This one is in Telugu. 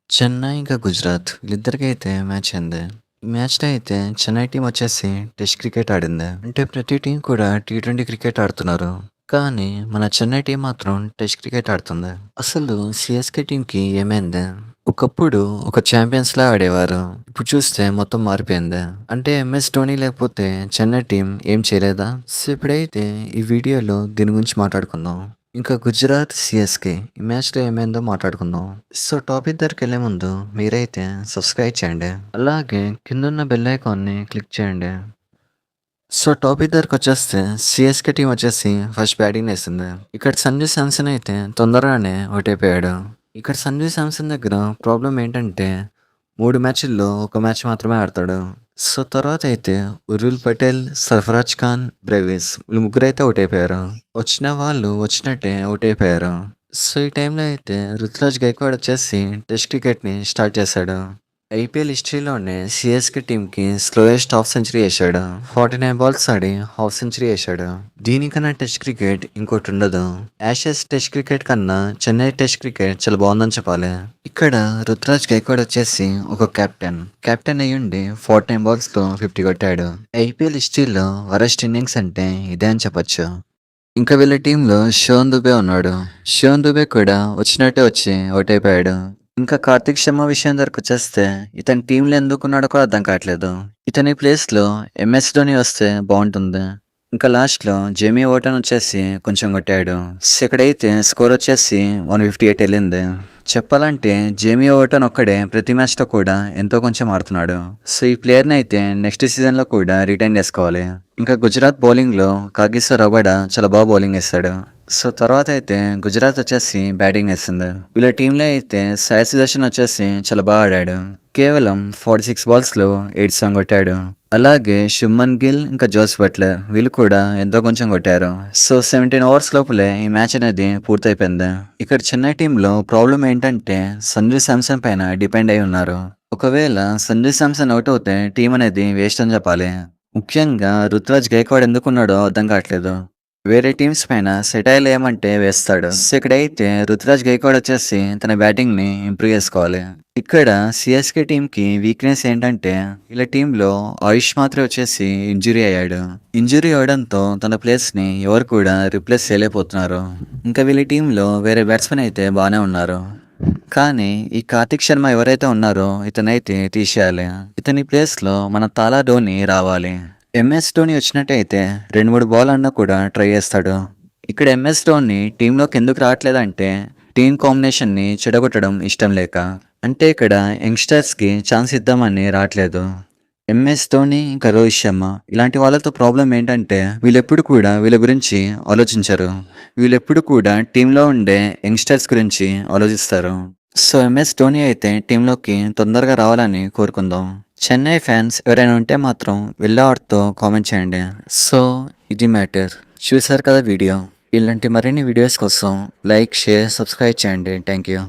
చెన్నై ఇంకా గుజరాత్ వీళ్ళిద్దరికైతే మ్యాచ్ అయింది. ఈ మ్యాచ్‌లో అయితే చెన్నై టీమ్ వచ్చేసి టెస్ట్ క్రికెట్ ఆడింది. అంటే ప్రతి టీమ్ కూడా టీ20 క్రికెట్ ఆడుతున్నారు. కానీ మన చెన్నై టీమ్ మాత్రం టెస్ట్ క్రికెట్ ఆడుతుంది. అసలు సీఎస్‌కే టీమ్‌కి ఏమైంది? ఒకప్పుడు ఒక ఛాంపియన్స్‌లా ఆడేవారు. ఇప్పుడు చూస్తే మొత్తం మారిపోయింది. అంటే ఎంఎస్ ధోని లేకపోతే చెన్నై టీమ్ ఏం చేయలేదా? సో ఇప్పుడైతే ఈ వీడియోలో దీని గురించి మాట్లాడుకుందాం. ఇంకా గుజరాత్ సీఎస్కే ఈ మ్యాచ్‌లో ఏమైందో మాట్లాడుకుందాం. సో టాపిక్ దగ్గరికెళ్ళే ముందు మీరైతే సబ్స్క్రైబ్ చేయండి. అలాగే కిందున్న బెల్ ఐకాన్‌ని క్లిక్ చేయండి. సో టాపిక్ దగ్గరకొచ్చేస్తే సీఎస్కే టీమ్ వచ్చేసి ఫస్ట్ బ్యాటింగ్ వేసింది. ఇక్కడ సంజు శాంసన్ అయితే తొందరగానే అవుట్ అయిపోయాడు. ఇక్కడ సంజు శాంసన్ దగ్గర ప్రాబ్లం ఏంటంటే 3 మ్యాచ్‌ల్లో ఒక మ్యాచ్ మాత్రమే ఆడతాడు. సో తర్వాత అయితే ఉర్విల్ పటేల్, సర్ఫరాజ్ ఖాన్, బ్రెవిస్ వీళ్ళు ముగ్గురైతే అవుట్ అయిపోయారు. వచ్చిన వాళ్ళు వచ్చినట్టే అవుట్ అయిపోయారు. సో ఈ టైంలో అయితే రుతురాజ్ గైక్వాడ్ వచ్చేసి టెస్ట్ క్రికెట్‌ని స్టార్ట్ చేశాడు. ఐపీఎల్ హిస్టరీలోనే సీఎస్కే టీమ్‌కి స్లోయెస్ట్ హాఫ్ సెంచరీ ఏశాడు. 49 బాల్స్ ఆడి హాఫ్ సెంచరీ ఏశాడు. దీనికన్నా టెస్ట్ క్రికెట్ ఇంకోటి ఉండదు. యాషెస్ టెస్ట్ క్రికెట్ కన్నా చెన్నై టెస్ట్ క్రికెట్ చాలా బాగుందని చెప్పాలి. ఇక్కడ రుతురాజ్ గైక్వాడ్ వచ్చేసి ఒక కెప్టెన్ అయ్యుండి 49 బాల్స్‌తో 50 కొట్టాడు. ఐపీఎల్ హిస్టరీలో వరస్ట్ ఇన్నింగ్స్ అంటే ఇదే అని చెప్పొచ్చు. ఇంకా వీళ్ళ టీంలో శివన్ దుబే ఉన్నాడు. శివన్ దుబే కూడా వచ్చినట్టే వచ్చి అవుట్ అయిపోయాడు. ఇంకా కార్తిక్ శర్మ విషయం దగ్గరకొచ్చేస్తే ఇతని టీంలో ఎందుకున్నాడో కూడా అర్థం కావట్లేదు. ఇతని ప్లేస్‌లో ఎంఎస్ ధోని వస్తే బావుంటుంది. ఇంకా లాస్ట్‌లో జేమీ ఓటన్ వచ్చేసి కొంచెం కొట్టాడు. సో ఇక్కడైతే స్కోర్ వచ్చేసి 158 ఎళ్ళింది. చెప్పాలంటే జేమీ ఓటన్ ఒక్కడే ప్రతి మ్యాచ్‌లో కూడా ఎంతో కొంచెం ఆడుతున్నాడు. సో ఈ ప్లేయర్‌ని అయితే నెక్స్ట్ సీజన్‌లో కూడా రిటైన్ చేసుకోవాలి. ఇంకా గుజరాత్ బౌలింగ్‌లో కాగిసో రబాడ చాలా బాగా బౌలింగ్ ఏస్తాడు. సో తర్వాత అయితే గుజరాత్ వచ్చేసి బ్యాటింగ్ వేసింది. వీళ్ళ టీంలో అయితే సాయి సుదర్శన్ వచ్చేసి చాలా బాగా ఆడాడు. కేవలం 46 బాల్స్‌లో 8 కొట్టాడు. అలాగే శుభ్మన్ గిల్ ఇంకా జోస్ బట్లర్ వీళ్ళు కూడా ఎంతో కొంచెం కొట్టారు. సో 17 ఓవర్స్ లోపలే ఈ మ్యాచ్ అనేది పూర్తయిపోయింది. ఇక్కడ చెన్నై టీంలో ప్రాబ్లం ఏంటంటే సంజు శాంసన్ పైన డిపెండ్ అయి ఉన్నారు. ఒకవేళ సంజు శాంసన్ అవుట్ అవుతే టీం అనేది వేస్ట్ అని చెప్పాలి. ముఖ్యంగా రుతురాజ్ గైక్వాడ్ ఎందుకున్నాడో అర్థం కావట్లేదు. వేరే టీమ్స్ పైన సెటైల్ ఏమంటే వేస్తాడు. సో ఇక్కడైతే రుతురాజ్ గైక్వాడ్ వచ్చేసి తన బ్యాటింగ్ ని ఇంప్రూవ్ చేసుకోవాలి. ఇక్కడ సిఎస్కే టీమ్ కి వీక్నెస్ ఏంటంటే వీళ్ళ టీంలో ఆయుష్ మాత్రం వచ్చేసి ఇంజురీ అయ్యాడు. ఇంజురీ అవడంతో తన ప్లేస్ ని ఎవరు కూడా రిప్లేస్ చేయలేకపోతున్నారు. ఇంకా వీళ్ళ టీంలో వేరే బ్యాట్స్మెన్ అయితే బాగానే ఉన్నారు. కానీ ఈ కార్తిక్ శర్మ ఎవరైతే ఉన్నారో ఇతనైతే తీసేయాలి. ఇతని ప్లేస్ లో మన తాలా ధోని రావాలి. ఎంఎస్ ధోని వచ్చినట్టయితే 2-3 బాల్ అన్నా కూడా ట్రై చేస్తాడు. ఇక్కడ ఎంఎస్ ధోని టీంలోకి ఎందుకు రావట్లేదంటే టీం కాంబినేషన్ని చెడగొట్టడం ఇష్టం లేక. అంటే ఇక్కడ యంగ్స్టర్స్కి ఛాన్స్ ఇద్దామని రావట్లేదు. ఎంఎస్ ధోని ఇంకా రోహిత్ శర్మ ఇలాంటి వాళ్ళతో ప్రాబ్లం ఏంటంటే వీళ్ళెప్పుడు కూడా వీళ్ళ గురించి ఆలోచించరు. వీళ్ళెప్పుడు కూడా టీంలో ఉండే యంగ్స్టర్స్ గురించి ఆలోచిస్తారు. సో ఎంఎస్ ధోని అయితే టీంలోకి తొందరగా రావాలని కోరుకుందాం. చెన్నై ఫ్యాన్స్ ఎవరైనా ఉంటే మాత్రం వెళ్ళేవాడితో కామెంట్ చేయండి. సో ఇది మ్యాటర్. చూసారు కదా వీడియో. ఇలాంటి మరిన్ని వీడియోస్ కోసం లైక్, షేర్, సబ్స్క్రైబ్ చేయండి. Thank you.